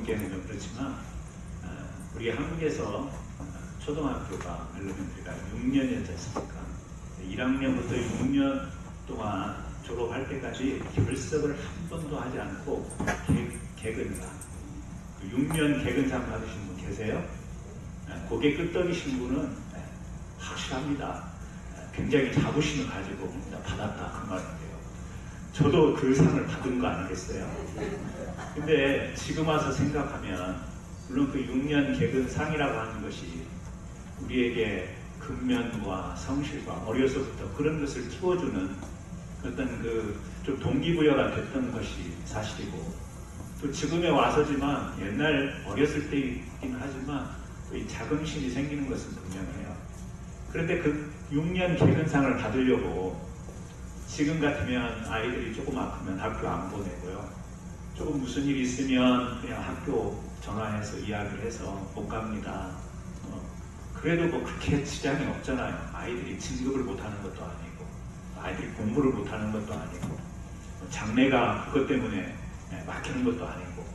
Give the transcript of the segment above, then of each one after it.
보기에는 좀 그렇지만 우리 한국에서 초등학교가 엘레멘터리가 6년이었지 않습니까? 1학년부터 6년 동안 졸업할 때까지 결석을 한 번도 하지 않고 개근상, 6년 개근상 받으신 분 계세요? 고개 끄덕이신 분은 확실합니다. 굉장히 자부심을 가지고 받았다 그 말인데요. 저도 그 상을 받은 거 아니겠어요? 근데 지금 와서 생각하면 물론 그 6년 개근상이라고 하는 것이 우리에게 근면과 성실과 어려서부터 그런 것을 키워주는 어떤 그 좀 동기부여가 됐던 것이 사실이고, 또 지금에 와서지만 옛날 어렸을 때이긴 하지만 이 자긍심이 생기는 것은 분명해요. 그런데 그 6년 개근상을 받으려고 지금 같으면 아이들이 조금 아프면 학교 안 보내고요. 조금 무슨 일 있으면 그냥 학교 전화해서 이야기를 해서 못 갑니다. 그래도 뭐 그렇게 지장이 없잖아요. 아이들이 진급을 못하는 것도 아니고, 아이들이 공부를 못하는 것도 아니고, 장래가 그것 때문에 막히는 것도 아니고,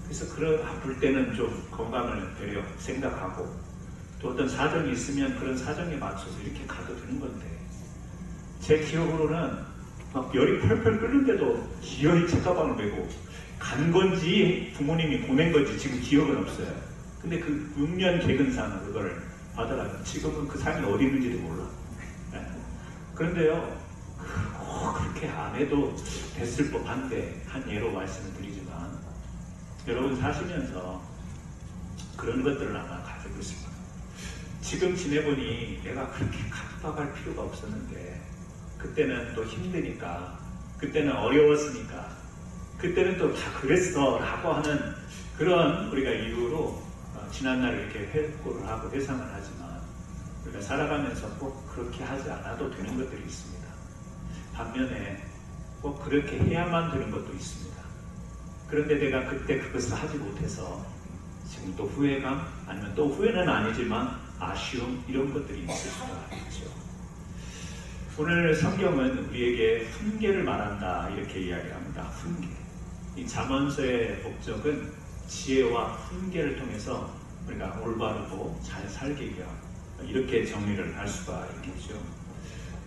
그래서 그런 아플 때는 좀 건강을 되려 생각하고, 또 어떤 사정이 있으면 그런 사정에 맞춰서 이렇게 가도 되는 건데, 제 기억으로는 막 열이 펄펄 끓는데도 기어이 책가방을 메고 간 건지 부모님이 보낸 건지 지금 기억은 없어요. 근데 그 6년 개근상 그걸 받아라요. 지금은 그 상이 어디 있는지도 몰라. 그런데요, 꼭 그렇게 안 해도 됐을 법한데, 한 예로 말씀을 드리지만, 여러분 사시면서 그런 것들을 아마 가지고 있습니다. 지금 지내보니 내가 그렇게 각박할 필요가 없었는데, 그때는 또 힘드니까, 그때는 어려웠으니까, 그때는 또 다 그랬어 라고 하는 그런 우리가 이유로 지난날 이렇게 회고를 하고 회상을 하지만, 우리가 살아가면서 꼭 그렇게 하지 않아도 되는 것들이 있습니다. 반면에 꼭 그렇게 해야만 되는 것도 있습니다. 그런데 내가 그때 그것을 하지 못해서 지금 또 후회감, 아니면 또 후회는 아니지만 아쉬움, 이런 것들이 있을 수가 있죠. 오늘 성경은 우리에게 훈계를 말한다 이렇게 이야기합니다. 훈계. 이 잠언서의 목적은 지혜와 훈계를 통해서 우리가 올바르고 잘 살기 위한, 이렇게 정리를 할 수가 있겠죠.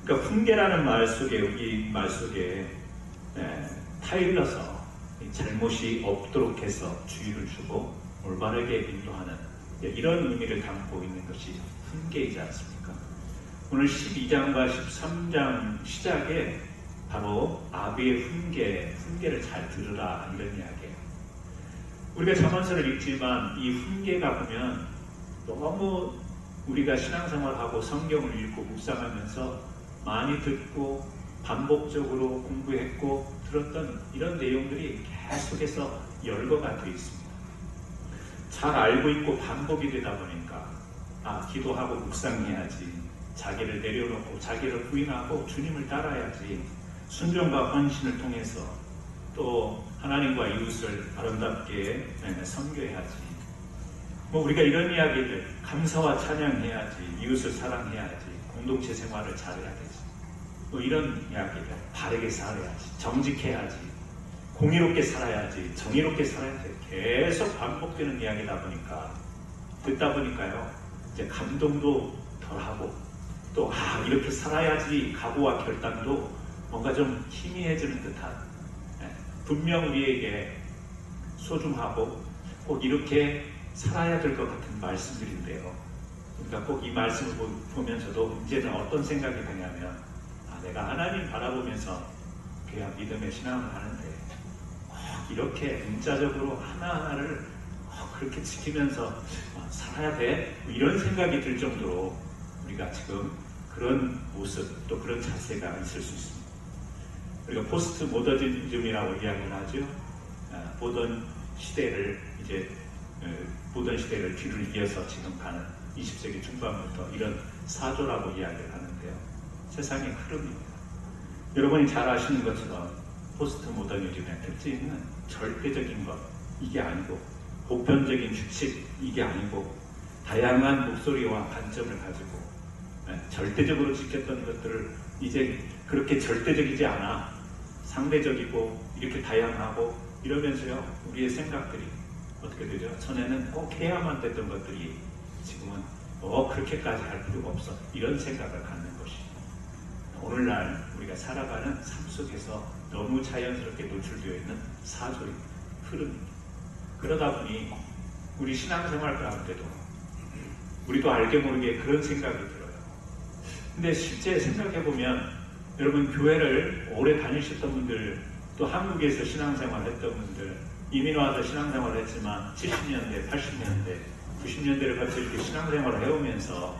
그러니까 훈계라는 말 속에, 이 말 속에 타일러서 잘못이 없도록 해서 주의를 주고 올바르게 인도하는 이런 의미를 담고 있는 것이 훈계이지 않습니까? 오늘 12장과 13장 시작에 바로 아비의 훈계를 잘 들으라 이런 이야기예요. 우리가 잠언서를 읽지만 이 훈계가 보면 너무 우리가 신앙생활하고 성경을 읽고 묵상하면서 많이 듣고 반복적으로 공부했고 들었던 이런 내용들이 계속해서 열거가 되어 있습니다. 잘 알고 있고 반복이 되다 보니까 기도하고 묵상해야지, 자기를 내려놓고 자기를 부인하고 주님을 따라야지, 순종과 헌신을 통해서 또 하나님과 이웃을 아름답게 섬겨야지, 우리가 이런 이야기들, 감사와 찬양해야지, 이웃을 사랑해야지, 공동체 생활을 잘해야 되지, 이런 이야기들, 바르게 살아야지, 정직해야지, 공의롭게 살아야지, 정의롭게 살아야지, 계속 반복되는 이야기다 보니까, 듣다 보니까요, 이제 감동도 덜하고, 또 이렇게 살아야지 각오와 결단도 뭔가 좀 희미해지는 듯한, 분명 우리에게 소중하고 꼭 이렇게 살아야 될 것 같은 말씀들인데요. 그러니까 꼭 이 말씀을 보면서도 이제는 어떤 생각이 드냐면, 내가 하나님 바라보면서 그냥 믿음의 신앙을 하는데 꼭 이렇게 문자적으로 하나하나를 그렇게 지키면서 살아야 돼? 이런 생각이 들 정도로 우리가 지금 그런 모습, 또 그런 자세가 있을 수 있습니다. 우리가 포스트 모더니즘이라고 이야기를 하죠. 보던 시대를 뒤를 이어서 지금 가는 20세기 중반부터 이런 사조라고 이야기를 하는데요. 세상의 흐름입니다. 여러분이 잘 아시는 것처럼 포스트 모더니즘의 특징은 절대적인 것, 이게 아니고, 보편적인 규칙, 이게 아니고, 다양한 목소리와 관점을 가지고 절대적으로 지켰던 것들을 이제 그렇게 절대적이지 않아, 상대적이고 이렇게 다양하고 이러면서요, 우리의 생각들이 어떻게 되죠? 전에는 꼭 해야만 됐던 것들이 지금은 그렇게까지 할 필요가 없어. 이런 생각을 갖는 것이 오늘날 우리가 살아가는 삶 속에서 너무 자연스럽게 노출되어 있는 사소의 흐름입니다. 그러다 보니 우리 신앙생활 가운데도 우리도 알게 모르게 그런 생각이 들어요. 근데 실제 생각해보면 여러분 교회를 오래 다니셨던 분들, 또 한국에서 신앙생활 했던 분들, 이민 와서 신앙생활을 했지만 70년대, 80년대, 90년대를 같이 이렇게 신앙생활을 해오면서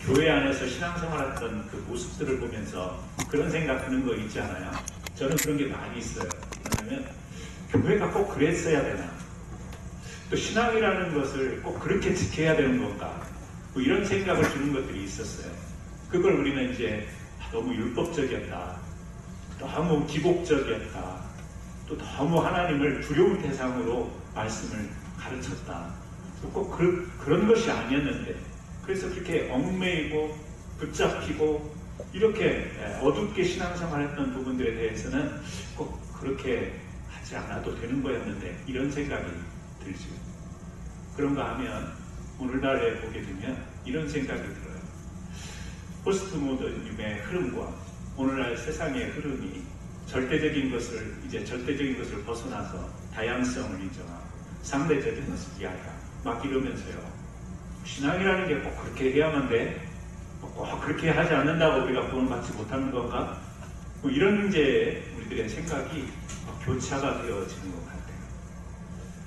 교회 안에서 신앙생활했던 그 모습들을 보면서 그런 생각 드는 거 있지 않아요? 저는 그런 게 많이 있어요. 왜냐하면 교회가 꼭 그랬어야 되나? 또 신앙이라는 것을 꼭 그렇게 지켜야 되는 건가? 뭐 이런 생각을 주는 것들이 있었어요. 그걸 우리는 이제 너무 율법적이었다, 너무 기복적이었다, 또 너무 하나님을 두려운 대상으로 말씀을 가르쳤다. 꼭 그런 것이 아니었는데, 그래서 그렇게 얽매이고 붙잡히고 이렇게 어둡게 신앙생활했던 부분들에 대해서는 꼭 그렇게 하지 않아도 되는 거였는데 이런 생각이 들죠. 그런가 하면 오늘날에 보게 되면 이런 생각이 들어요. 포스트 모더니즘의 흐름과 오늘날 세상의 흐름이 절대적인 것을 벗어나서 다양성을 인정하고 상대적인 것을 이야기하고 막 이러면서요. 신앙이라는 게 꼭 그렇게 해야만 돼? 꼭 그렇게 하지 않는다고 우리가 구원받지 못하는 건가? 뭐 이런 이제 우리들의 생각이 교차가 되어지는 것 같아요.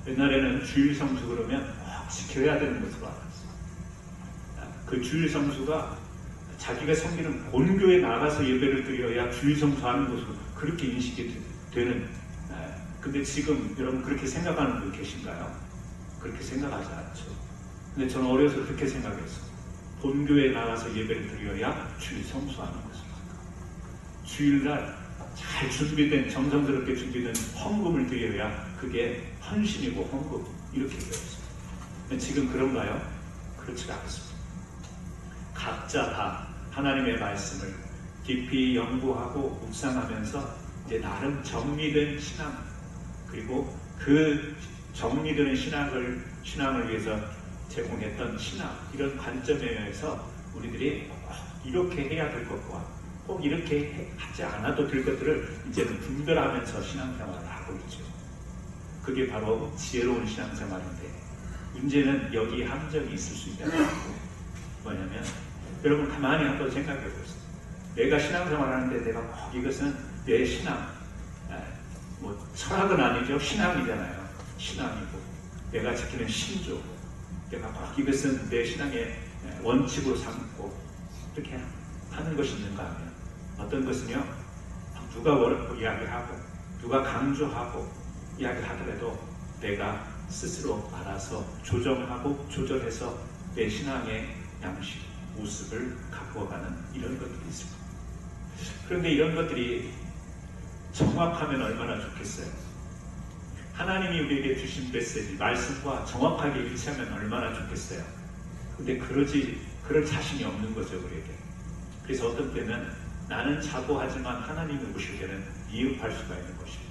옛날에는 주일 성수 그러면 꼭 지켜야 되는 것으로 알았어요. 그 주일 성수가 자기가 섬기는 본교에 나가서 예배를 드려야 주일 성수하는 것으로 그렇게 인식이 되는. 근데 지금 여러분 그렇게 생각하는 분 계신가요? 그렇게 생각하지 않죠. 근데 저는 어려서 그렇게 생각했어요. 본교에 나가서 예배를 드려야 주일 성수하는 것입니다. 주일날 잘 준비된, 정성스럽게 준비된 헌금을 드려야 그게 헌신이고 헌금, 이렇게 되었습니다. 지금 그런가요? 그렇지가 않습니다. 각자 다 하나님의 말씀을 깊이 연구하고 묵상하면서 이제 나름 정리된 신앙, 그리고 그 정리되는 신앙을 위해서 제공했던 신앙, 이런 관점에 의해서 우리들이 꼭 이렇게 해야 될 것과 꼭 이렇게 하지 않아도 될 것들을 이제는 분별하면서 신앙생활을 하고 있죠. 그게 바로 지혜로운 신앙생활인데, 문제는 여기 함정이 있을 수 있다는 거예요. 뭐냐면 여러분 가만히 한번 생각해 보세요. 내가 신앙생활을 하는데 내가 꼭 이것은 내 신앙, 뭐 철학은 아니죠. 신앙이잖아요. 신앙이고 내가 지키는 신조, 내가 꼭 이것은 내 신앙의 원칙으로 삼고 이렇게 하는 것이 있는가 하면 어떤 것은요, 누가 이야기하고 누가 강조하고 이야기하더라도 내가 스스로 알아서 조정하고 조절해서 내 신앙의 양식, 모습을 가꾸어가는 이런 것들이 있습니다. 그런데 이런 것들이 정확하면 얼마나 좋겠어요. 하나님이 우리에게 주신 메시지, 말씀과 정확하게 일치하면 얼마나 좋겠어요. 근데 그럴 자신이 없는 거죠, 우리에게. 그래서 어떤 때는 나는 자고하지만 하나님이 보실 때는 미흡할 수가 있는 것입니다.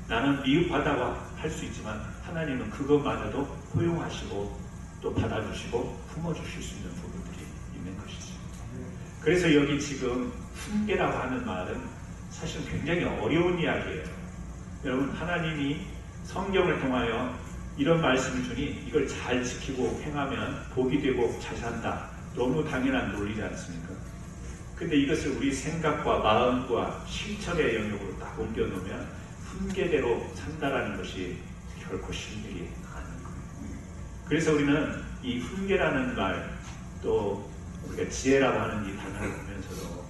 나는 미흡하다고 할 수 있지만 하나님은 그것마저도 허용하시고 또 받아주시고 품어주실 수 있는 부분들이 있는 것이죠. 그래서 여기 지금 훈계라고 하는 말은 사실 굉장히 어려운 이야기예요. 여러분, 하나님이 성경을 통하여 이런 말씀을 주니 이걸 잘 지키고 행하면 복이 되고 잘 산다. 너무 당연한 논리지 않습니까? 근데 이것을 우리 생각과 마음과 실천의 영역으로 딱 옮겨놓으면 훈계대로 산다라는 것이 결코 쉬운 일이 아닌 거예요. 그래서 우리는 이 훈계라는 말, 또 우리가 지혜라고 하는 이 단어를 보면서도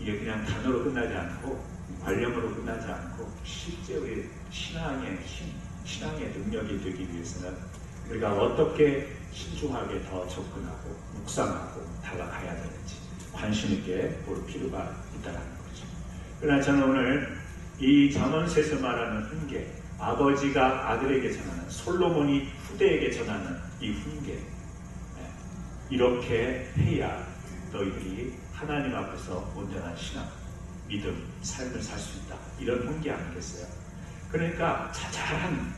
이게 그냥 단어로 끝나지 않고 관념으로 끝나지 않고 실제 우리 신앙의 힘, 신앙의 능력이 되기 위해서는 우리가 어떻게 신중하게 더 접근하고 묵상하고 다가가야 되는지 관심 있게 볼 필요가 있다는 거죠. 그러나 저는 오늘 이 잠언서에서 말하는 훈계, 아버지가 아들에게 전하는, 솔로몬이 후대에게 전하는 이 훈계, 이렇게 해야 너희들이 하나님 앞에서 온전한 신앙, 믿음, 삶을 살 수 있다. 이런 훈계 아니겠어요? 그러니까 자잘한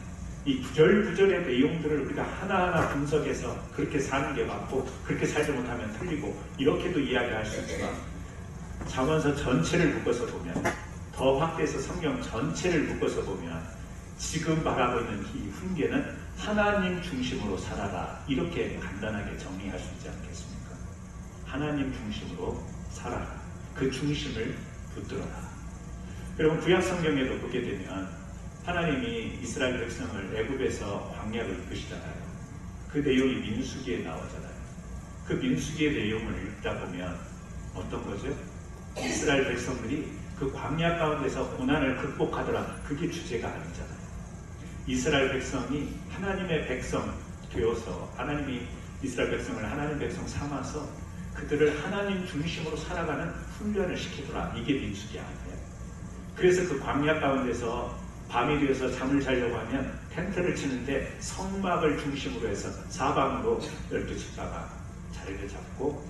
이 구절구절의 내용들을 우리가 하나하나 분석해서 그렇게 사는 게 맞고 그렇게 살지 못하면 틀리고 이렇게도 이야기할 수 있지만 잠언서 전체를 묶어서 보면 더 확대해서 성경 전체를 묶어서 보면 지금 말하고 있는 이 훈계는 하나님 중심으로 살아라 이렇게 간단하게 정리할 수 있지 않겠습니까? 하나님 중심으로 살아라. 그 중심을 붙들어라. 여러분 구약 성경에도 보게 되면 하나님이 이스라엘 백성을 애굽에서 광야로 이끄시잖아요. 그 내용이 민수기에 나오잖아요. 그 민수기의 내용을 읽다 보면 어떤 거죠? 이스라엘 백성들이 그 광야 가운데서 고난을 극복하더라. 그게 주제가 아니잖아요. 이스라엘 백성이 하나님의 백성 되어서 하나님이 이스라엘 백성을 하나님 백성 삼아서 그들을 하나님 중심으로 살아가는 훈련을 시키더라. 이게 민수기 아니에요. 그래서 그 광야 가운데서 밤이 되어서 잠을 자려고 하면 텐트를 치는데 성막을 중심으로 해서 사방으로 12집사가 자리를 잡고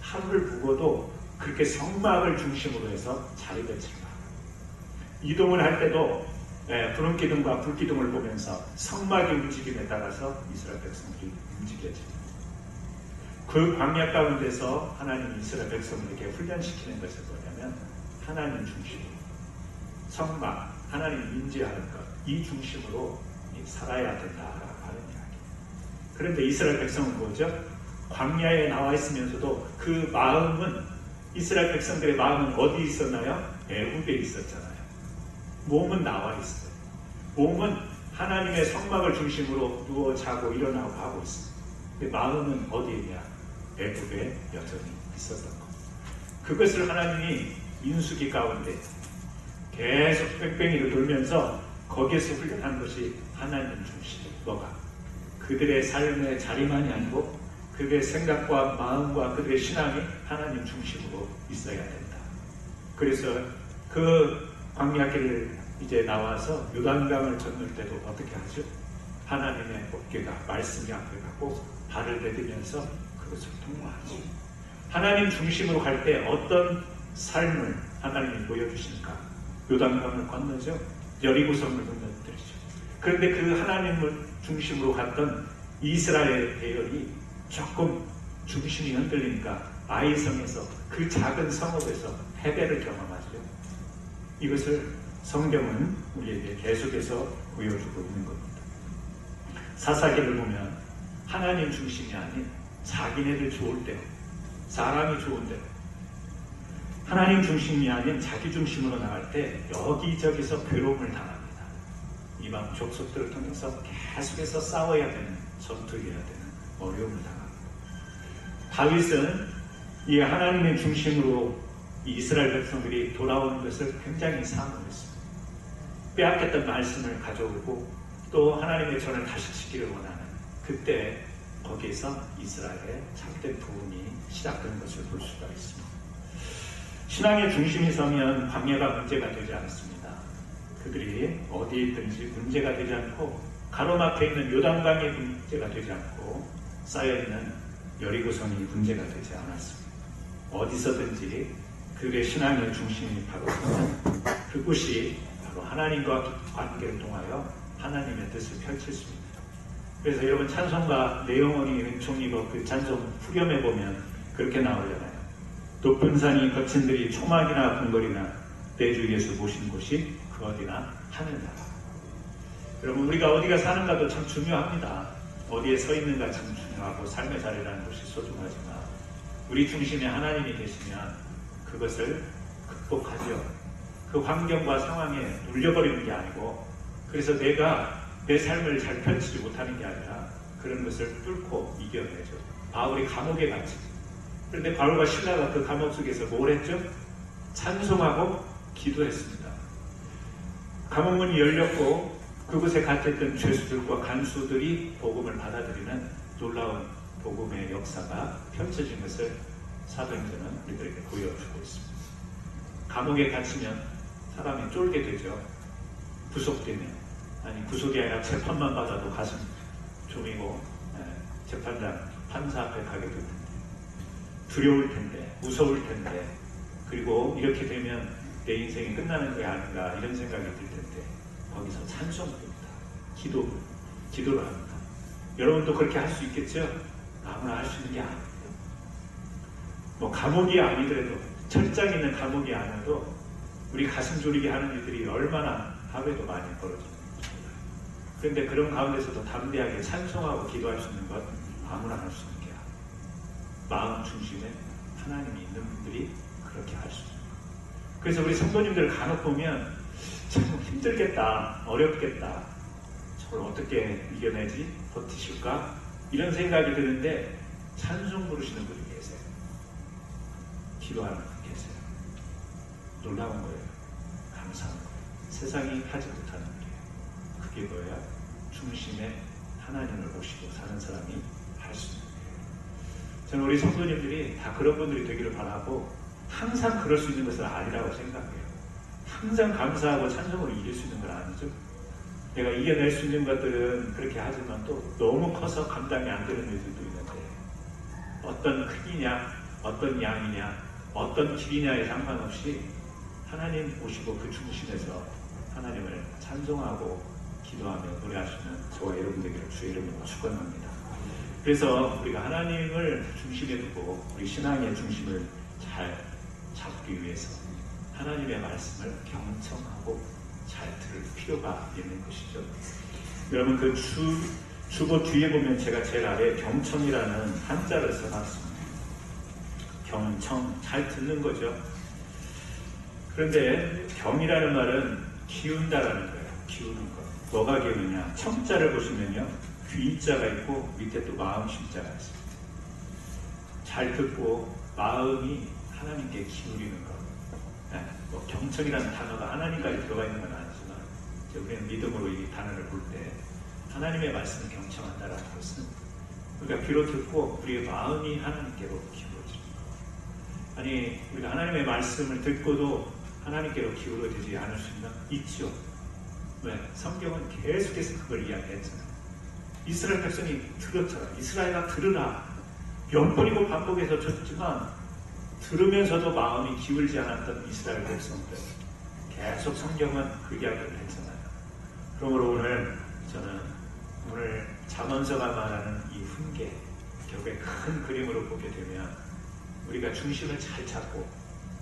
하루를 묵어도 그렇게 성막을 중심으로 해서 자리를 잡아. 이동을 할 때도 구름기둥과 불기둥을 보면서 성막의 움직임에 따라서 이스라엘 백성들이 움직여집니다. 그 광야 가운데서 하나님 이스라엘 백성들에게 훈련시키는 것이 뭐냐면 하나님 중심, 성막, 하나님 인지하는 것, 이 중심으로 살아야 된다라고 하는 이야기. 그런데 이스라엘 백성은 뭐죠? 광야에 나와 있으면서도 그 마음은 이스라엘 백성들의 마음은 어디 있었나요? 애굽에 있었잖아요. 몸은 나와 있어요. 몸은 하나님의 성막을 중심으로 누워 자고 일어나고 하고 있어요. 근데 마음은 어디에 있냐? 애굽에 여전히 있었던 것. 그것을 하나님이 민수기 가운데 계속 뺑뺑이를 돌면서 거기에서 훈련한 것이 하나님 중심. 뭐가? 그들의 삶의 자리만이 아니고 그들의 생각과 마음과 그들의 신앙이 하나님 중심으로 있어야 된다. 그래서 그 광야길을 이제 나와서 요단강을 건널 때도 어떻게 하죠? 하나님의 어깨가 말씀이 앞에 가고 발을 내딛면서 그것을 통과하죠. 하나님 중심으로 갈 때 어떤 삶을 하나님이 보여주십니까? 요단강을 건너죠. 여리고성을 건너들이죠. 그런데 그 하나님을 중심으로 갔던 이스라엘 대열이 조금 중심이 흔들리니까 아이성에서 그 작은 성읍에서 패배를 경험하죠. 이것을 성경은 우리에게 계속해서 보여주고 있는 겁니다. 사사기를 보면 하나님 중심이 아닌 자기네들 좋을 때, 사람이 좋은 데, 하나님 중심이 아닌 자기 중심으로 나갈 때 여기저기서 괴로움을 당합니다. 이방 족속들을 통해서 계속해서 싸워야 되는, 전투해야 되는 어려움을 당합니다. 다윗은 이 하나님의 중심으로 이 이스라엘 백성들이 돌아오는 것을 굉장히 사모했습니다. 빼앗겼던 말씀을 가져오고 또 하나님의 전을 다시 지키를 원하는 그때 거기에서 이스라엘의 참된 부흥이 시작된 것을 볼 수가 있습니다. 신앙의 중심이 서면 광야가 문제가 되지 않습니다. 그들이 어디에 있든지 문제가 되지 않고 가로막혀 있는 요단강이 문제가 되지 않고 쌓여있는 여리고성이 문제가 되지 않았습니다. 어디서든지 그들의 신앙의 중심이 바로 서면 그곳이 바로 하나님과 관계를 통하여 하나님의 뜻을 펼칠 수 있습니다. 그래서 여러분 찬송가 내영원이 은총이고 그 찬송 후렴에 보면 그렇게 나오잖아요. 높은 산이 거친 들이 초막이나 궁궐이나 내 주 예수 모신 곳이 그 어디나 하늘나라. 여러분 우리가 어디가 사는가도 참 중요합니다. 어디에 서 있는가 참 중요하고 삶의 자리라는 것이 소중하지만 우리 중심에 하나님이 계시면 그것을 극복하죠. 그 환경과 상황에 눌려버리는 게 아니고 그래서 내가 내 삶을 잘 펼치지 못하는 게 아니라 그런 것을 뚫고 이겨내죠. 바울이 감옥에 갇히죠. 그런데 바울과 실라가 그 감옥 속에서 뭘 했죠? 찬송하고 기도했습니다. 감옥문이 열렸고 그곳에 갇혔던 죄수들과 간수들이 복음을 받아들이는 놀라운 복음의 역사가 펼쳐진 것을 사도행전은 우리들에게 보여주고 있습니다. 감옥에 갇히면 사람이 쫄게 되죠. 구속되면. 아니 구속이 아니라 재판만 받아도 가슴 종이고 재판장, 판사 앞에 가게 될 텐데 두려울 텐데 무서울 텐데 그리고 이렇게 되면 내 인생이 끝나는 게 아닌가 이런 생각이 들 텐데 거기서 찬송합니다. 기도합니다. 기도를 합니다. 여러분도 그렇게 할 수 있겠죠? 아무나 할 수 있는 게 아니에요. 뭐 감옥이 아니더라도, 철장 있는 감옥이 아니어도 우리 가슴 졸이게 하는 일들이 얼마나 하루에도 많이 벌어집니다. 그런데 그런 가운데서도 담대하게 찬송하고 기도할 수 있는 것 아무나 할 수 있는 게 아니에요. 마음 중심에 하나님이 있는 분들이 그렇게 할 수 있는 거예요. 그래서 우리 성도님들 간혹 보면 참 힘들겠다, 어렵겠다, 저걸 어떻게 이겨내지, 버티실까, 이런 생각이 드는데 찬송 부르시는 분이 계세요. 기도하는 분 계세요. 놀라운 거예요. 감사한 거예요. 세상이 하지 못하는 일이에요. 그게 뭐야? 중심에 하나님을 모시고 사는 사람이 할 수 있는 거예요. 저는 우리 성도님들이 다 그런 분들이 되기를 바라고, 항상 그럴 수 있는 것은 아니라고 생각해요. 항상 감사하고 찬송으로 이길 수 있는 건 아니죠. 내가 이겨낼 수 있는 것들은 그렇게 하지만 또 너무 커서 감당이 안 되는 일들도 있는데, 어떤 크기냐, 어떤 양이냐, 어떤 길이냐에 상관없이 하나님 보시고 그 중심에서 하나님을 찬송하고 기도하며 노래하시는 저와 여러분 되기를 주의 이름으로 축원합니다. 그래서 우리가 하나님을 중심에 두고 우리 신앙의 중심을 잘 잡기 위해서 하나님의 말씀을 경청하고 잘 들을 필요가 있는 것이죠. 여러분 그 주보 뒤에 보면 제가 제일 아래 경청이라는 한자를 써놨습니다. 경청, 잘 듣는 거죠. 그런데 경이라는 말은 기운다라는 거예요. 기우는 것. 뭐가 기우느냐? 청자를 보시면요, 귀자가 있고 밑에 또 마음 심자가 있습니다. 잘 듣고 마음이 하나님께 기울이는 것. 네, 뭐 경청이라는 단어가 하나님까지 들어가 있는 건 아니지만 우리는 믿음으로 이 단어를 볼 때 하나님의 말씀을 경청한다라는 것은 우리가 귀로 듣고 우리의 마음이 하나님께로 기울어지는 것. 아니 우리가 하나님의 말씀을 듣고도 하나님께로 기울어지지 않을 수 있죠. 왜? 성경은 계속해서 그걸 이야기했잖아요. 이스라엘 백성이 들었잖아요. 이스라엘아 들으라. 몇 번이고 반복해서 줬지만 들으면서도 마음이 기울지 않았던 이스라엘 백성들, 계속 성경은 그 이야기를 했잖아요. 그러므로 오늘 저는 오늘 잠언서가 말하는 이 훈계, 결국에 큰 그림으로 보게 되면 우리가 중심을 잘 잡고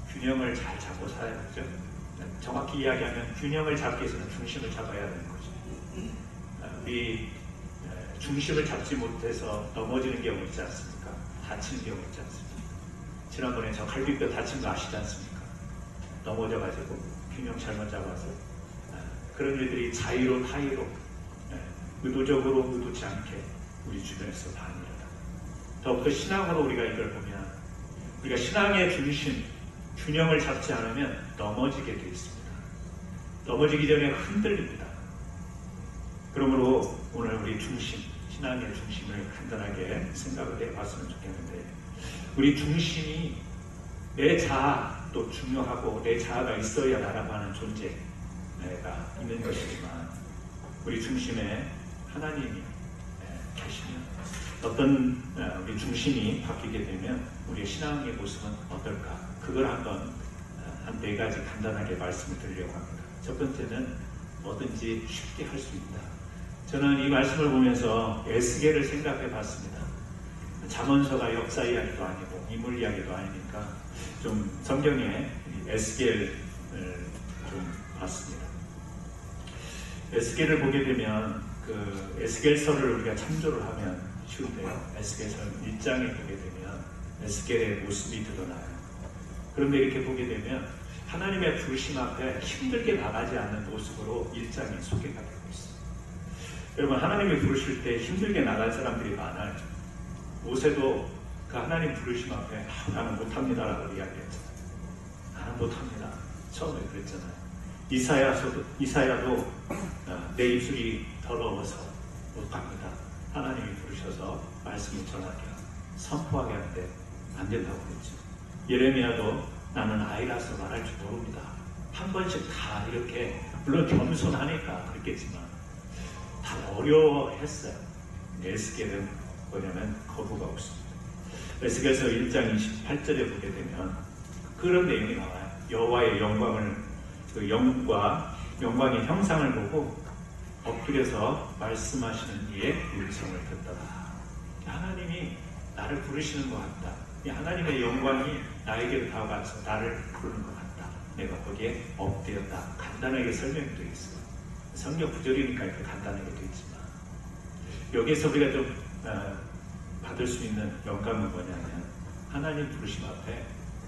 균형을 잘 잡고 살아야 되죠. 정확히 이야기하면 균형을 잡기 위해서는 중심을 잡아야 되는 거죠. 우리 중심을 잡지 못해서 넘어지는 경우 있지 않습니까? 다치는 경우 있지 않습니까? 지난번에 저 갈비뼈 다친 거 아시지 않습니까? 넘어져가지고 균형 잘못 잡아서 그런 일들이 자의로 타의로 의도적으로 의도치 않게 우리 주변에서 많이 일어나. 더욱더 신앙으로 우리가 이걸 보면 우리가 신앙의 중심, 균형을 잡지 않으면 넘어지게 되어 있습니다. 넘어지기 전에 흔들립니다. 그러므로 오늘 우리 중심, 신앙의 중심을 간단하게 생각을 해봤으면 좋겠는데, 우리 중심이 내 자아도 중요하고 내 자아가 있어야 나라고 하는 존재가 있는 것이지만 우리 중심에 하나님이 계시면 어떤 우리 중심이 바뀌게 되면 우리의 신앙의 모습은 어떨까? 그걸 한번 한 4가지 간단하게 말씀을 드리려고 합니다. 첫 번째는 뭐든지 쉽게 할 수 있다. 저는 이 말씀을 보면서 에스겔을 생각해 봤습니다. 잠언서가 역사 이야기도 아니고 인물 이야기도 아니니까 좀 성경에 에스겔을 좀 봤습니다. 에스겔을 보게 되면 그 에스겔서를 우리가 참조를 하면 쉬운데요. 에스겔서 1장에 보게 되면 에스겔의 모습이 드러나요. 그런데 이렇게 보게 되면 하나님의 부르심 앞에 힘들게 나가지 않는 모습으로 1장이 소개가 되고 있어요. 여러분 하나님이 부르실 때 힘들게 나갈 사람들이 많아요. 모세도 그 하나님 부르심 앞에 나는 못합니다 라고 이야기했잖아요. 나는 못합니다. 처음에 그랬잖아요. 이사야도 내 입술이 더러워서 못합니다. 하나님이 부르셔서 말씀을 전하게 선포하게 하는데 안 된다고 그랬죠. 예레미야도 나는 아이라서 말할 줄 모릅니다. 한 번씩 다 이렇게 물론 겸손하니까 그랬겠지만 다 어려워했어요. 에스겔은 뭐냐면 거부가 없습니다. 에스겔서 1장 28절에 보게 되면 그런 내용이 나와요. 여호와의 영광의 형상을 보고 엎드려서 말씀하시는 이의 음성을 듣더라. 하나님이 나를 부르시는 것 같다. 이 하나님의 영광이 나에게로 다가와서 나를 부르는 것 같다. 내가 거기에 엎드렸다. 간단하게 설명되어 있어요. 성경 구절이니까 이렇게 간단하게 되어 있지만 여기에서 우리가 좀 받을 수 있는 영감은 뭐냐면 하나님 부르심 앞에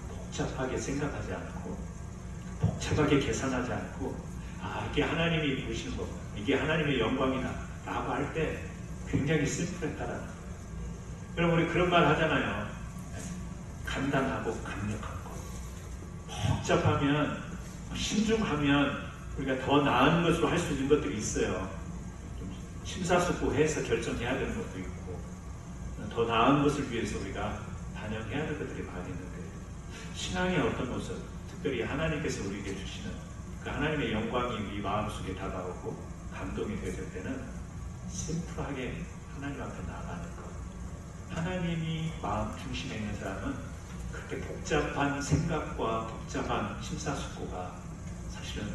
복잡하게 생각하지 않고 복잡하게 계산하지 않고 이게 하나님이 부르시는 거구나. 이게 하나님의 영광이다 라고 할 때 굉장히 심플했다라는 거예요. 여러분 우리 그런 말 하잖아요. 간단하고 강력한 것. 복잡하면 신중하면 우리가 더 나은 것으로 할 수 있는 것들이 있어요. 좀 심사숙고해서 결정해야 되는 것도 있고 더 나은 것을 위해서 우리가 반영해야 될 것들이 많이 있는데 신앙의 어떤 모습, 특별히 하나님께서 우리에게 주시는 그 하나님의 영광이 우리 마음속에 다가오고 감동이 되실 때는 심플하게 하나님 앞에 나가는 것. 하나님이 마음 중심에 있는 사람은 그렇게 복잡한 생각과 복잡한 심사숙고가 사실은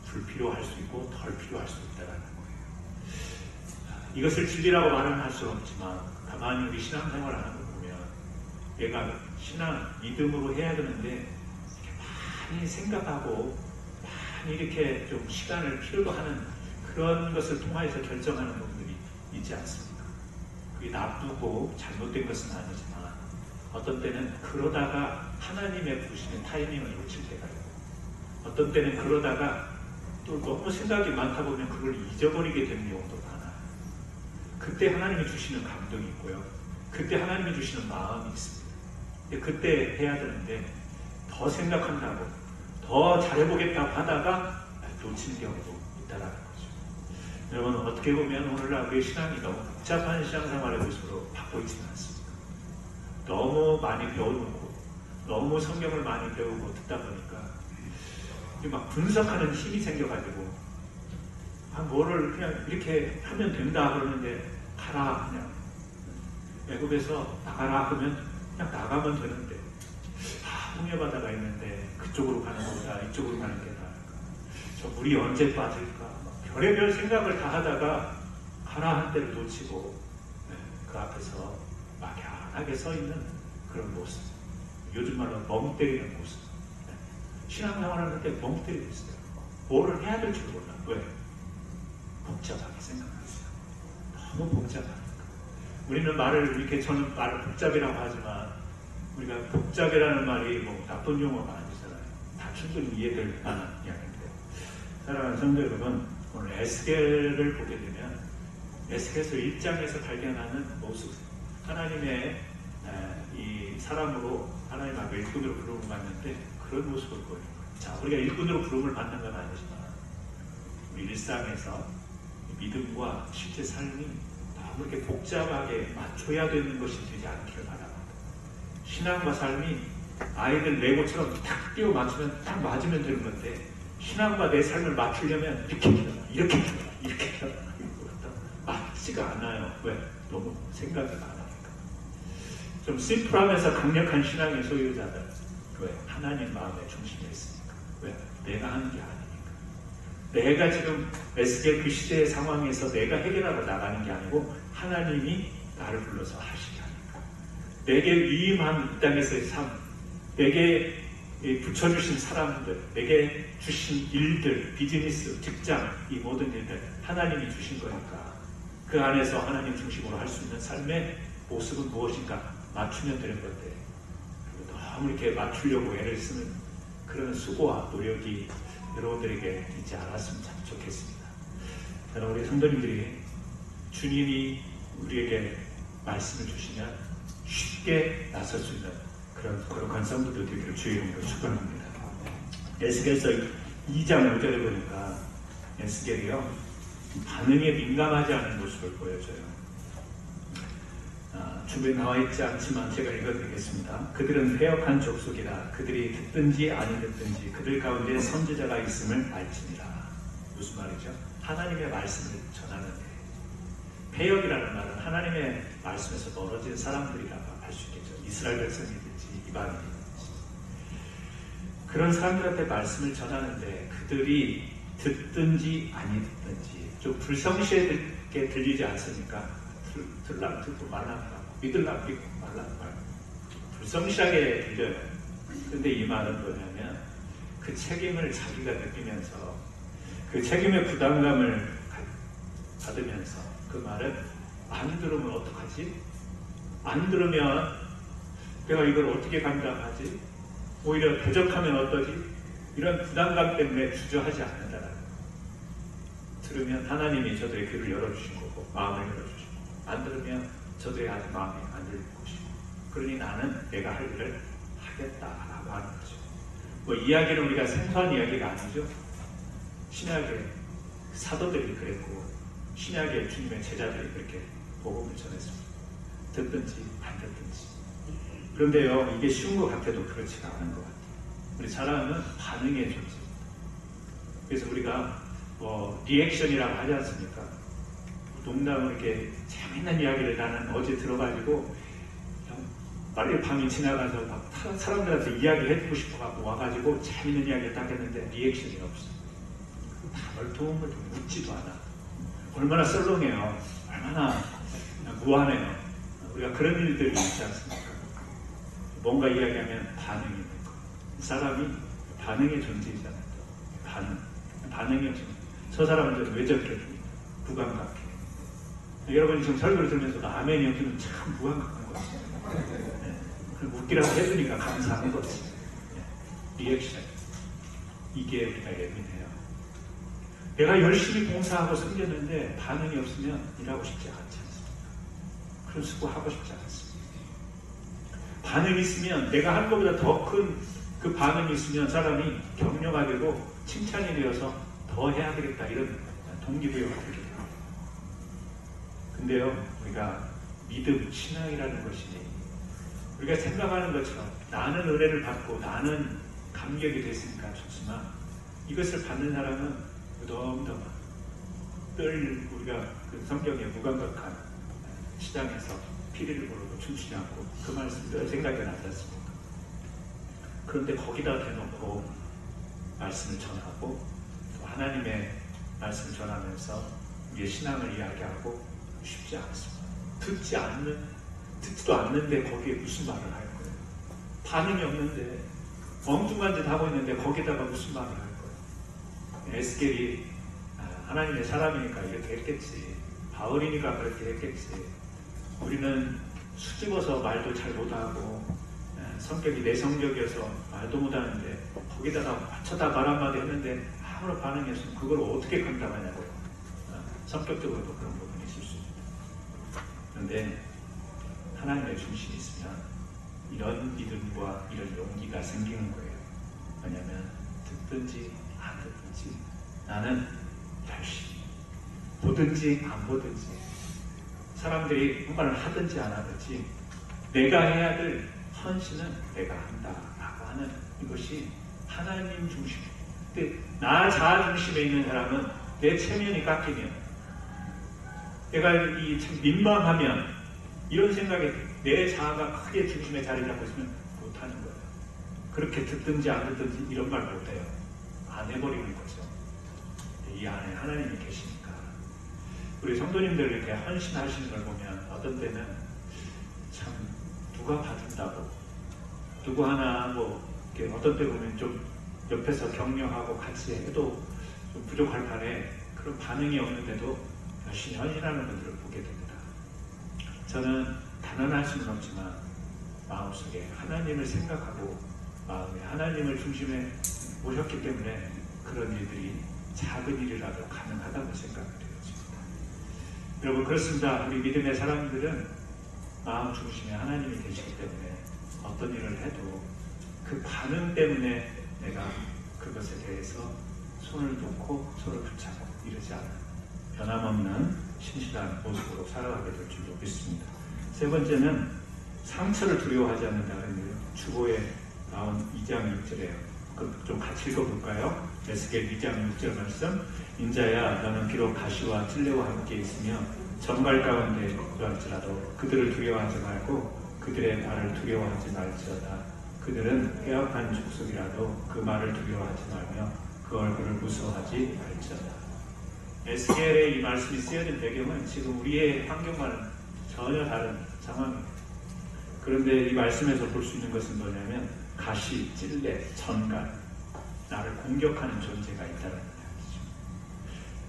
불필요할 수 있고 덜 필요할 수 있다는 거예요. 이것을 진리라고 말은 할 수 없지만 가만히 우리 신앙생활을 하는 거 보면 얘가 신앙, 믿음으로 해야 되는데 이렇게 많이 생각하고 많이 이렇게 좀 시간을 필요로 하는 그런 것을 통하여서 결정하는 부분들이 있지 않습니까? 그게 나쁘고 잘못된 것은 아니지만 어떤 때는 그러다가 하나님의 부르심의 타이밍을 놓칠 때가 있고 어떤 때는 그러다가 또 너무 생각이 많다 보면 그걸 잊어버리게 되는 경우도 많아요. 그때 하나님이 주시는 감동이 있고요. 그때 하나님이 주시는 마음이 있습니다. 그때 해야 되는데 더 생각한다고 더 잘해보겠다고 하다가 놓치는 경우도 있다는 거죠. 여러분 어떻게 보면 오늘날 우리의 신앙이 너무 복잡한 신앙생활의 모습으로 바뀌고 있지는 않습니다. 너무 많이 배워놓고 너무 성경을 많이 배우고 듣다 보니까 막 분석하는 힘이 생겨가지고 뭐를 그냥 이렇게 하면 된다 그러는데 가라 그냥 애굽에서 나가라 하면 그냥 나가면 되는데 홍해바다가 있는데 그쪽으로 가는 것보다 이쪽으로 가는 게 나을까? 저 물이 언제 빠질까? 별의별 생각을 다 하다가 가라 한 때를 놓치고 그 앞에서 막연하게 서 있는 그런 모습. 요즘 말로 멍 때리는 모습. 신앙생활을 할 때 멍 때리고 있어요. 뭐를 해야 될지 몰라. 왜? 복잡하게 생각하세요. 너무 복잡하니까. 우리는 저는 말을 복잡이라고 하지만 우리가 복잡이라는 말이 뭐 나쁜 용어가 아니잖아요. 다 충분히 이해될 만한 이야기인데. 사랑하는 성도 여러분, 오늘 에스겔을 보게 되면 에스겔서 1장에서 발견하는 모습, 하나님의 이 사람으로 하나님 앞에 일꾼으로 부름을 받는데 그런 모습을 보여요. 자, 우리가 일꾼으로 부름을 받는 건 아니지만 우리 일상에서 믿음과 실제 삶이 너무 이렇게 복잡하게 맞춰야 되는 것이 되지 않기를 바랍니다. 신앙과 삶이 아이들 레고처럼 딱 끼워 맞추면 딱 맞으면 되는 건데 신앙과 내 삶을 맞추려면 이렇게 맞지가 않아요. 왜? 너무 생각이 많으니까. 좀 심플하면서 강력한 신앙의 소유자들. 왜? 하나님 마음의 중심에 있으니까. 왜? 내가 하는 게 아니니까. 내가 지금 에스겔 그 시대의 상황에서 내가 해결하러 나가는 게 아니고 하나님이 나를 불러서 하시게 하니까. 내게 위임한 이 땅에서의 삶, 내게 붙여주신 사람들, 내게 주신 일들, 비즈니스, 직장, 이 모든 일들 하나님이 주신 거니까 그 안에서 하나님 중심으로 할 수 있는 삶의 모습은 무엇인가 맞추면 되는 건데 너무 이렇게 맞추려고 애를 쓰는 그런 수고와 노력이 여러분들에게 있지 않았으면 참 좋겠습니다. 저는 우리 성도님들이 주님이 우리에게 말씀을 주시면 쉽게 나설 수 있는 그런 거룩한 성도들 되기를 주의 이름으로 축원합니다. 에스겔서 2장 5절에 보니까 에스겔이요 반응에 민감하지 않은 모습을 보여줘요. 주변에 나와 있지 않지만 제가 읽어드리겠습니다. 그들은 패역한 족속이라 그들이 듣든지 아니 듣든지 그들 가운데 선지자가 있음을 알지니라. 무슨 말이죠? 하나님의 말씀을 전하는데 패역이라는 말은 하나님의 말씀에서 멀어진 사람들이라고 할 수 있겠죠. 이스라엘 백성이든지 이방인이든지 그런 사람들한테 말씀을 전하는데 그들이 듣든지 아니 듣든지 좀 불성실하게 들리지 않습니까? 들라면 듣고 말라면 말고 믿으려면 믿고 말라면 말고 불성실하게 들려요. 근데 이 말은 뭐냐면 그 책임을 자기가 느끼면서 그 책임의 부담감을 받으면서 그 말은 안 들으면 어떡하지? 안 들으면 내가 이걸 어떻게 감당하지? 오히려 대적하면 어떠지? 이런 부담감 때문에 주저하지 않는다는 거예요. 들으면 하나님이 저들의 귀를 열어주신 거고 마음을 열어주시고 안 들으면 저들의 아직 마음이 안 열릴 것이고 그러니 나는 내가 할 일을 하겠다라고 하는 거죠. 뭐 이야기는 우리가 생소한 이야기가 아니죠. 신약의 사도들이 그랬고 신약의 주님의 제자들이 그렇게 복음을 전했습니다. 듣든지 안 듣든지. 그런데요, 이게 쉬운 것 같아도 그렇지가 않은 것 같아요. 우리 사람은 반응의 존재입니다. 그래서 우리가 리액션이라고 하지 않습니까? 농담으로 이렇게 재밌는 이야기를 나는 어제 들어가지고 빨리 밤이 지나가서 막 사람들한테 이야기해주고 싶어갖고 와가지고 재밌는 이야기를 딱 했는데 리액션이 없어. 멀뚱멀뚱 묻지도 않아. 얼마나 썰렁해요. 얼마나 무한해요. 우리가 그런 일들이 있지 않습니까? 뭔가 이야기하면 반응이 있는 거. 사람이 반응의 존재이잖아요. 반응의 존재. 저 사람들은 왜 저렇게 무감각해? 여러분이 지금 설교를 들으면서도 아멘이 없으면 참 무감각한 거지. 웃기라고 해주니까 감사한 거지. 리액션. 이게 우리가 예민해요. 내가 열심히 봉사하고 섬겼는데 반응이 없으면 일하고 싶지 않지 않습니까? 그런 수고하고 싶지 않습니다. 반응이 있으면 내가 한 것보다 더 큰 그 반응이 있으면 사람이 격려가 되고 칭찬이 되어서 더 해야 되겠다 이런 동기부여가 되게 됩니다. 근데요, 우리가 믿음, 신앙이라는 것이 우리가 생각하는 것처럼 나는 은혜를 받고 나는 감격이 됐으니까 좋지만 이것을 받는 사람은 무덤덤한 늘 우리가 그 성경의 무감각한 시장에서 피리를 부르고 춤추지 않고 그 말씀 늘 생각이 나지 않습니까? 그런데 거기다 대놓고 말씀을 전하고 또 하나님의 말씀을 전하면서 우리의 신앙을 이야기하고 쉽지 않습니다. 듣지도 않는데 거기에 무슨 말을 할 거예요? 반응이 없는데 엉뚱한 짓 하고 있는데 거기다가 무슨 말을 할 거예요? 에스겔이 하나님의 사람이니까 이렇게 했겠지. 바울이니까 그렇게 했겠지. 우리는 수줍어서 말도 잘 못하고 성격이 내성적이어서 말도 못하는데 거기다가 쳐다 말 한마디 했는데 아무런 반응이 없으면 그걸 어떻게 감당하냐고요. 성격적으로도 그런 부분이 있을 수 있습니다. 그런데 하나님의 중심이 있으면 이런 믿음과 이런 용기가 생기는 거예요. 왜냐하면 듣든지 안 듣든지 나는 열심히 보든지 안 보든지 사람들이 뭔가를 하든지 안 하든지 내가 해야 될 헌신은 내가 한다라고 하는 이것이 하나님 중심. 근데 나 자아 중심에 있는 사람은 내 체면이 깎이면 내가 참 민망하면 이런 생각에 내 자아가 크게 중심에 자리 잡고 있으면 못하는 거예요. 그렇게 듣든지 안 듣든지 이런 말 못해요. 안 해버리는 거죠. 이 안에 하나님이 계시니까. 우리 성도님들 이렇게 헌신하시는 걸 보면 어떤 때는 참 누가 봐준다고 누구 하나 이렇게 어떤 때 보면 좀 옆에서 격려하고 같이 해도 좀 부족할 판에 그런 반응이 없는데도 열심히 헌신하는 분들을 보게 됩니다. 저는 단언할 수는 없지만 마음속에 하나님을 생각하고 마음에 하나님을 중심에 모셨기 때문에 그런 일들이 작은 일이라도 가능하다고 생각이 되어집니다. 여러분 그렇습니다. 우리 믿음의 사람들은 마음 중심에 하나님이 계시기 때문에 어떤 일을 해도 그 반응 때문에 내가 그것에 대해서 손을 놓고 서로 붙잡고 이러지 않는 변함없는 신실한 모습으로 살아가게 될 줄로 믿습니다. 세 번째는 상처를 두려워하지 않는다는 거예요. 주보에 나온 2장 6절에요. 좀 같이 읽어볼까요? 에스겔 2장 6절 말씀. 인자야 너는 비록 가시와 찔레와 함께 있으며 정갈 가운데 들어갈지라도 그들을 두려워하지 말고 그들의 말을 두려워하지 말지어다. 그들은 빼앗한 족속이라도 그 말을 두려워하지 말며 그 얼굴을 무서워하지 말지어다. 에스겔의 이 말씀이 쓰여진 배경은 지금 우리의 환경과는 전혀 다른 상황입니다. 그런데 이 말씀에서 볼 수 있는 것은 뭐냐면 가시, 찔레, 전갈, 나를 공격하는 존재가 있다는 이야기죠.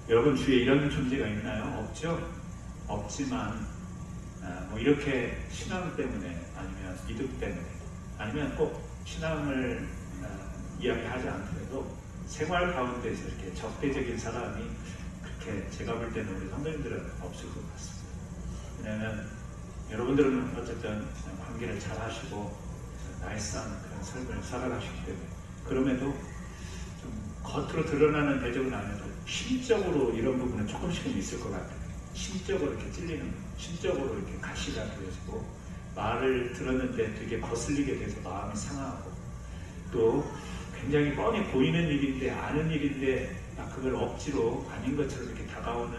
여러분 주위에 이런 존재가 있나요? 없죠? 없지만 뭐 이렇게 신앙 때문에 아니면 믿음 때문에 아니면 꼭 신앙을 이야기하지 않더라도 생활 가운데서 이렇게 적대적인 사람이 그렇게 제가 볼 때는 우리 선생님들은 없을 것 같습니다. 왜냐하면 여러분들은 어쨌든 관계를 잘 하시고 나이스한 그런 삶을 살아가시기 때문에 그럼에도 좀 겉으로 드러나는 대적은 아니어도 심적으로 이런 부분은 조금씩은 있을 것 같아요. 심적으로 이렇게 찔리는, 심적으로 이렇게 가시가 되어지고 말을 들었는데 되게 거슬리게 돼서 마음이 상하고 또 굉장히 뻔히 보이는 일인데 아는 일인데 그걸 억지로 아닌 것처럼 이렇게 다가오는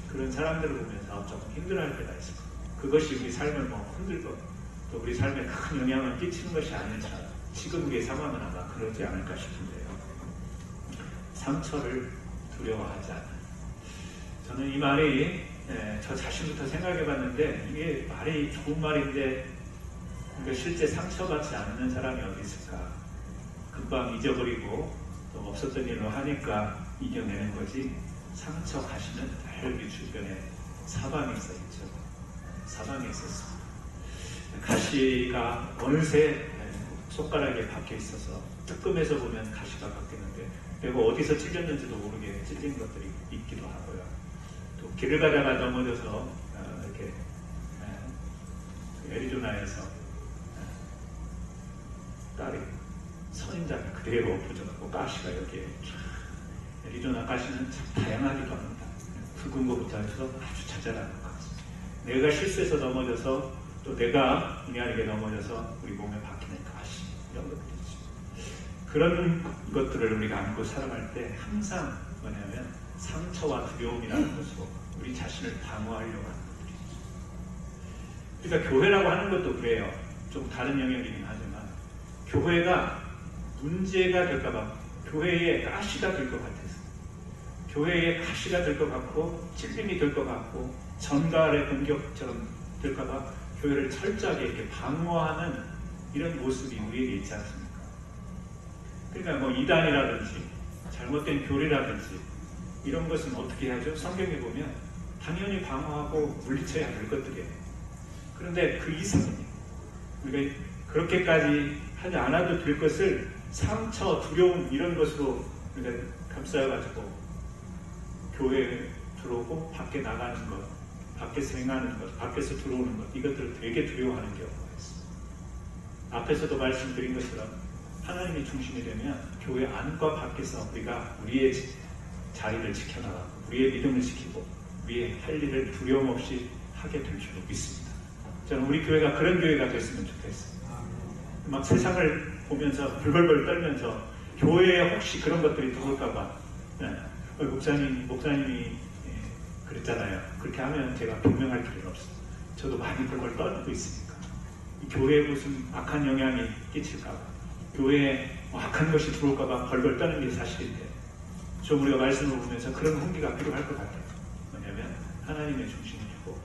그런 사람들을 보면서 조금 힘들어할 때가 있을 거예요. 그것이 우리 삶을 흔들고 또 우리 삶에 큰 영향을 끼치는 것이 아닐까. 지금 우리의 상황은 아마 그러지 않을까 싶은데요. 상처를 두려워하지 않는. 저는 이 말이 저 자신부터 생각해봤는데 이게 말이 좋은 말인데 실제 상처받지 않는 사람이 어디 있을까. 금방 잊어버리고 또 없었던 일로 하니까 이겨내는 거지. 상처 가시는 혈기 주변에 사방에 있었죠. 사방에 있었습니다. 가시가 어느새 손가락에 박혀 있어서 뜨끔해서 보면 가시가 바뀌는데 내가 어디서 찔렸는지도 모르게 찔린 것들이 있기도 하고요. 또 길을 가다가 넘어져서 이렇게 애리조나에서 딸이 선인장이 그대로 엎어져가고 가시가 여기에 애리조나 가시는 참 다양하기도 합니다. 굵은 것부터 해서 아주 자잘한 것까지. 내가 실수해서 넘어져서 또 내가 운이 아니게 넘어져서 우리 몸에 박히는 가시 이런 것들이죠. 그런 것들을 우리가 안고 살아갈 때 항상 뭐냐면 상처와 두려움이라는 것으로 우리 자신을 방어하려고 하는 것들이죠. 그러니까 교회라고 하는 것도 그래요. 좀 다른 영역이긴 하지만 교회가 문제가 될까봐 교회에 가시가 될 것 같아서 교회에 가시가 될 것 같고 찔림이 될 것 같고 전갈의 공격처럼 될까봐 교회를 철저하게 이렇게 방어하는 이런 모습이 우리에게 있지 않습니까? 그러니까 뭐 이단이라든지 잘못된 교리라든지 이런 것은 어떻게 하죠? 성경에 보면 당연히 방어하고 물리쳐야 될 것들이에요. 그런데 그 이상입니다. 우리가 그렇게까지 하지 않아도 될 것을 상처, 두려움 이런 것으로 우리가 감싸가지고 교회에 들어오고 밖에 나가는 것, 밖에서 행하는 것, 밖에서 들어오는 것 이것들을 되게 두려워하는 경우가 있습니다. 앞에서도 말씀드린 것처럼 하나님이 중심이 되면 교회 안과 밖에서 우리가 우리의 자리를 지켜나가고 우리의 믿음을 지키고 우리의 할 일을 두려움 없이 하게 될 줄 믿습니다. 저는 우리 교회가 그런 교회가 됐으면 좋겠어요. 막 세상을 보면서 벌벌벌 떨면서 교회에 혹시 그런 것들이 들어올까봐 목사님이 그랬잖아요. 그렇게 하면 제가 변명할 필요는 없어요. 저도 많이 벌벌 떨고 있으니까 이 교회에 무슨 악한 영향이 끼칠까봐 교회에 악한 것이 들어올까봐 벌벌 떠는 게 사실인데 좀 우리가 말씀을 보면서 그런 훈계가 필요할 것 같아요. 뭐냐면 하나님의 중심이고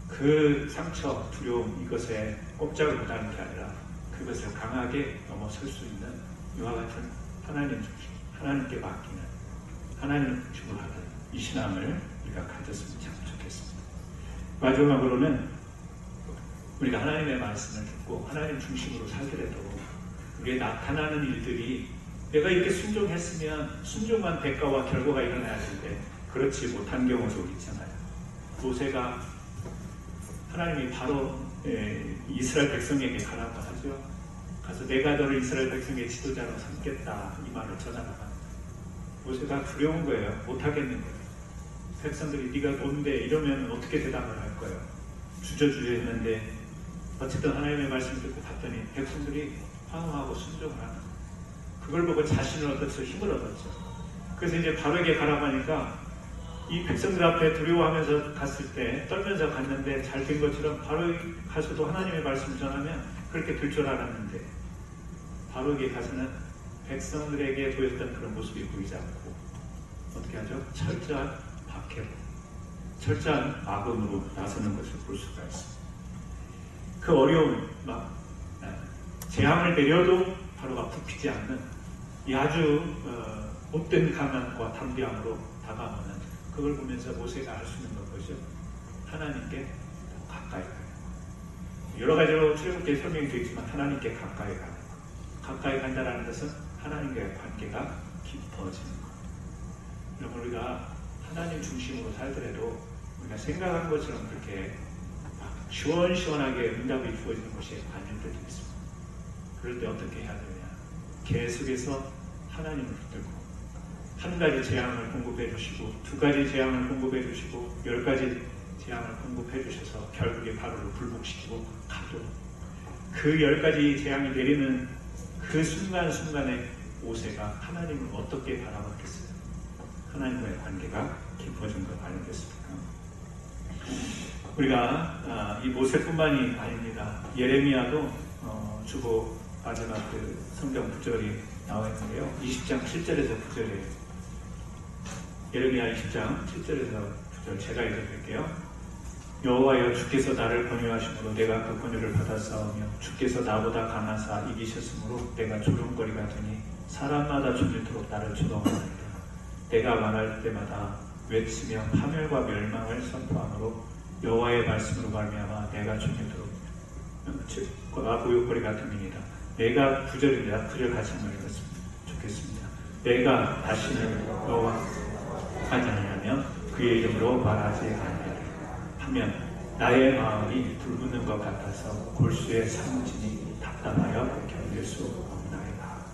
그 상처, 두려움 이것에 꼼짝을 못하는 게 아니라 그것을 강하게 넘어설 수 있는 이와 같은 하나님 중심, 하나님께 맡기는 하나님을 중심으로 하는 이 신앙을 우리가 가졌으면 참 좋겠습니다. 마지막으로는 우리가 하나님의 말씀을 듣고 하나님 중심으로 살더라도 우리에 나타나는 일들이 내가 이렇게 순종했으면 순종한 대가와 결과가 일어나야 되는데 그렇지 못한 경우도 있잖아요. 모세가 하나님이 바로 이스라엘 백성에게 가라고 하죠. 가서 내가 너를 이스라엘 백성의 지도자로 삼겠다 이 말을 전하다가 모세가 두려운 거예요. 못하겠는 거예요. 백성들이 네가 뭔데 이러면 어떻게 대답을 할 거예요. 주저주저 했는데 어쨌든 하나님의 말씀을 듣고 봤더니 백성들이 황홀하고 순종을 하는 거예요. 그걸 보고 자신을 얻었죠. 힘을 얻었죠. 그래서 이제 바로에게 가라고 하니까 이 백성들 앞에 두려워하면서 갔을 때 떨면서 갔는데 잘 된 것처럼 바로에 가서도 하나님의 말씀을 전하면 그렇게 될 줄 알았는데 바로에게 가서는 백성들에게 보였던 그런 모습이 보이지 않고 어떻게 하죠? 철저한 박해로 철저한 악음으로 나서는 것을 볼 수가 있습니다. 그 어려운 재앙을 내려도 바로가 굽히지 않는 이 아주 못된 강함과 담대함으로 다가오는 그걸 보면서 모세가 알 수 있는 것이죠. 하나님께 가까이 가는 것. 여러 가지로 출애굽기에 설명이 되어 있지만 하나님께 가까이 가는 것. 가까이 간다는 것은 하나님과의 관계가 깊어지는 것. 여러분, 우리가 하나님 중심으로 살더라도 우리가 생각한 것처럼 그렇게 시원시원하게 응답이 주어지는 것이 아닐 때도 있습니다. 그럴 때 어떻게 해야 되느냐? 계속해서 하나님을 붙들고 한 가지 재앙을 공급해 주시고, 두 가지 재앙을 공급해 주시고, 10가지 재앙을 공급해 주셔서 결국에 바로를 불복시키고 가도록, 그 10가지 재앙이 내리는 그 순간순간에 모세가 하나님을 어떻게 바라봤겠어요? 하나님과의 관계가 깊어진 것 아니겠습니까? 우리가 이 모세뿐만이 아닙니다. 예레미야도 주보 마지막 그 성경 구절이 나와 있는데요. 20장 7절에서 9절에 예레미야 20장 7절에서 9절 제가 읽어드릴게요. 여호와여, 주께서 나를 권유하심으로 내가 그 권유를 받았사오며 주께서 나보다 강하사 이기셨으므로 내가 조롱거리가 되니 사람마다 조밀토록 나를 조롱하나이다. 내가 말할 때마다 외치며 파멸과 멸망을 선포하므로 여호와의 말씀으로 말미암아 내가 조밀토록 보욕거리가 됩니다. 내가 9절입니다. 9절 같이 한번 읽었으면 좋겠습니다. 내가 다시는 여호와 하지 아니하며 그의 이름으로 말하지 아니하리라 하면 나의 마음이 불붙는 것 같아서 골수의 사무진이 답답하여 견딜 수 없나이다.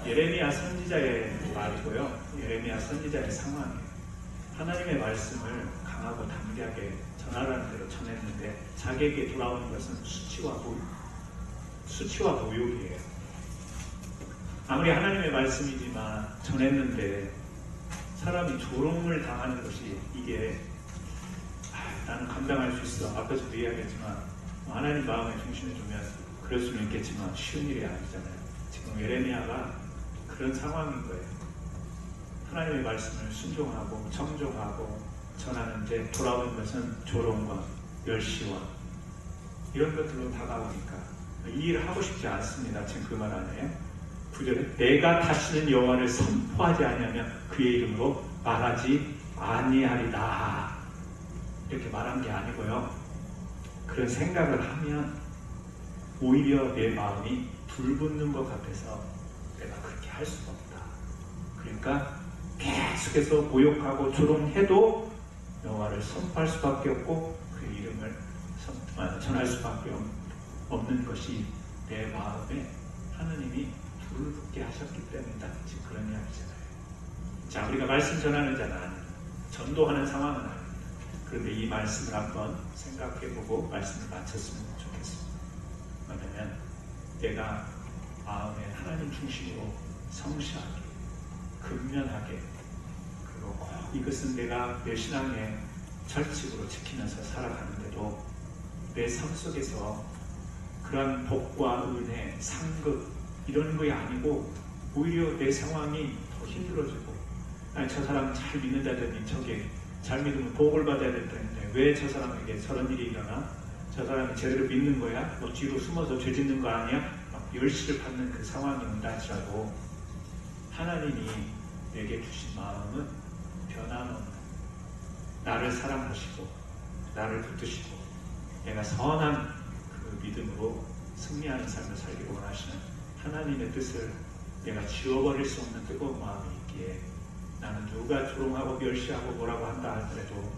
예레미야 선지자의 말이고요. 예레미야 선지자의 상황이에요. 하나님의 말씀을 강하고 담대하게 전하라는 대로 전했는데 자기에게 돌아오는 것은 수치와 모욕이에요. 아무리 하나님의 말씀이지만 전했는데 사람이 조롱을 당하는 것이 이게 나는 감당할 수 있어. 앞에서도 이야기했지만 하나님 마음의 중심에 두면 그럴 수는 있겠지만 쉬운 일이 아니잖아요. 지금 예레미야가 그런 상황인 거예요. 하나님의 말씀을 순종하고 청종하고 전하는데 돌아오는 것은 조롱과 멸시와 이런 것들로 다가오니까 이 일을 하고 싶지 않습니다. 지금 그 말 아니에요? 9절에 내가 다시는 여호와를 선포하지 아니하면 그의 이름으로 말하지 아니하리다 이렇게 말한 게 아니고요. 그런 생각을 하면 오히려 내 마음이 불붙는 것 같아서 내가 그렇게 할 수가 없다. 그러니까 계속해서 모욕하고 조롱해도 여호와를 선포할 수밖에 없고 그의 이름을 전할 수밖에 없는 것이 내 마음에 하나님이 불붙게 하셨기 때문이다. 지금 그런 이야기잖아요. 자, 우리가 말씀 전하는 자는 아닙니다. 전도하는 상황은 아닙니다. 그런데 이 말씀을 한번 생각해보고 말씀을 마쳤으면 좋겠습니다. 왜냐하면 내가 마음에 하나님 중심으로 성실하게 근면하게 그리고 이것은 내가 내 신앙의 철칙으로 지키면서 살아가는데도 내 삶 속에서 그러한 복과 은혜, 상급 이런 거 아니고 오히려 내 상황이 더 힘들어지고 아니, 저 사람 잘 믿는다더니 저게 잘 믿으면 복을 받아야 된다는데 왜 저 사람에게 저런 일이 일어나? 저 사람이 제대로 믿는 거야? 뭐 뒤로 숨어서 죄 짓는 거 아니야? 막 멸시를 받는 그 상황이 온다 할지라도 하나님이 내게 주신 마음은 변함없는 나를 사랑하시고 나를 붙드시고 내가 선한 그 믿음으로 승리하는 삶을 살기를 원하시는 하나님의 뜻을 내가 지워버릴 수 없는 뜨거운 마음이 있기에 나는 누가 조롱하고 멸시하고 뭐라고 한다 하더라도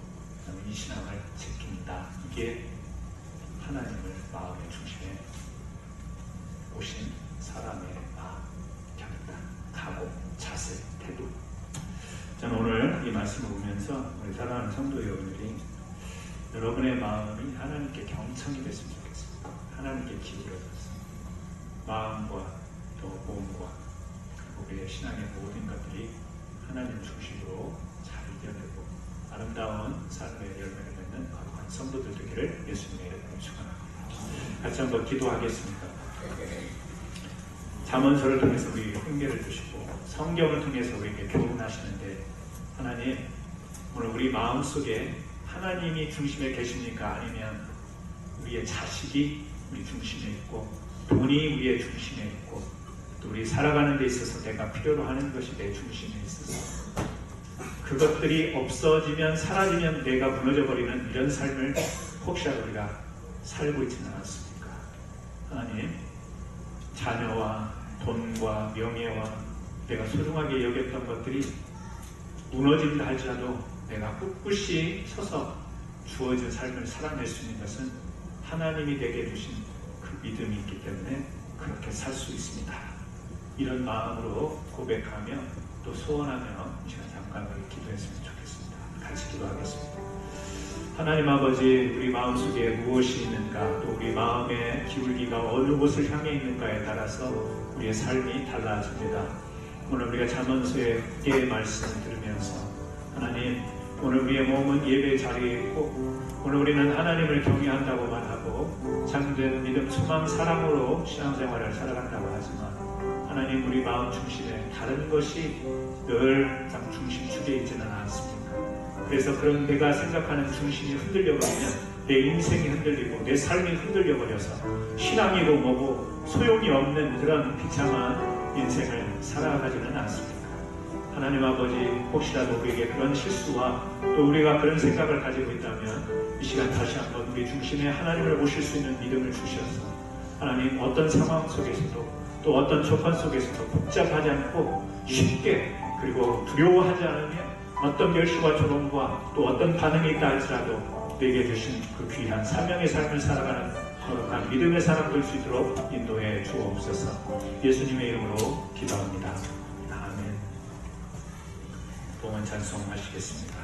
나는 이 신앙을 지킨다. 이게 하나님을 마음의 중심에 오신 사람의 마음, 결단, 각오, 자세, 태도. 저는 오늘 이 말씀을 보면서 우리 사랑하는 성도 여러분들이 여러분의 마음이 하나님께 경청이 됐으면 좋겠습니다. 하나님께 기울여졌습니다. 마음과 또 몸과 그리고 우리의 신앙의 모든 것들이 하나님 중심으로 잘 이겨내고 아름다운 삶의 열매를 맺는 거룩한 성도들 되기를 예수님의 이름으로 축원합니다. 같이 한번 기도하겠습니다. 잠언서를 통해서 우리에게 훈계를 주시고 성경을 통해서 우리에게 교훈하시는데 하나님 오늘 우리 마음속에 하나님이 중심에 계십니까? 아니면 우리의 자식이 우리 중심에 있고 돈이 우리의 중심에 있고 또 우리 살아가는 데 있어서 내가 필요로 하는 것이 내 중심에 있어서 그것들이 없어지면 사라지면 내가 무너져버리는 이런 삶을 혹시라도 우리가 살고 있지는 않습니까? 하나님, 자녀와 돈과 명예와 내가 소중하게 여겼던 것들이 무너진다 할지라도 내가 꿋꿋이 서서 주어진 삶을 살아낼 수 있는 것은 하나님이 내게 주신 그 믿음이 있기 때문에 그렇게 살 수 있습니다. 이런 마음으로 고백하며 또 소원하며 이 시간 잠깐 기도했으면 좋겠습니다. 같이 기도하겠습니다. 하나님 아버지, 우리 마음속에 무엇이 있는가, 또 우리 마음의 기울기가 어느 곳을 향해 있는가에 따라서 우리의 삶이 달라집니다. 오늘 우리가 잠언서의 깨의 말씀을 들으면서 하나님, 오늘 우리의 몸은 예배 자리에 있고 오늘 우리는 하나님을 경외한다고만 하고 참된 믿음, 소망, 사랑으로 신앙생활을 살아간다고 하지만 하나님, 우리 마음 중심에 다른 것이 늘 중심축에 있지는 않습니까? 그래서 그런 내가 생각하는 중심이 흔들려버리면 내 인생이 흔들리고 내 삶이 흔들려버려서 신앙이고 뭐고 소용이 없는 그런 비참한 인생을 살아가지는 않습니까? 하나님 아버지, 혹시라도 우리에게 그런 실수와 또 우리가 그런 생각을 가지고 있다면 이 시간 다시 한번 우리 중심에 하나님을 모실 수 있는 믿음을 주셔서 하나님, 어떤 상황 속에서도 또 어떤 조건 속에서도 복잡하지 않고 쉽게 그리고 두려워하지 않으며 어떤 결실과 조롱과 또 어떤 반응이 있다 할지라도 내게 주신 그 귀한 사명의 삶을 살아가는 거룩한 믿음의 사람 될 수 있도록 인도해 주옵소서. 예수님의 이름으로 기도합니다. 아멘. 봉헌 찬송하시겠습니다.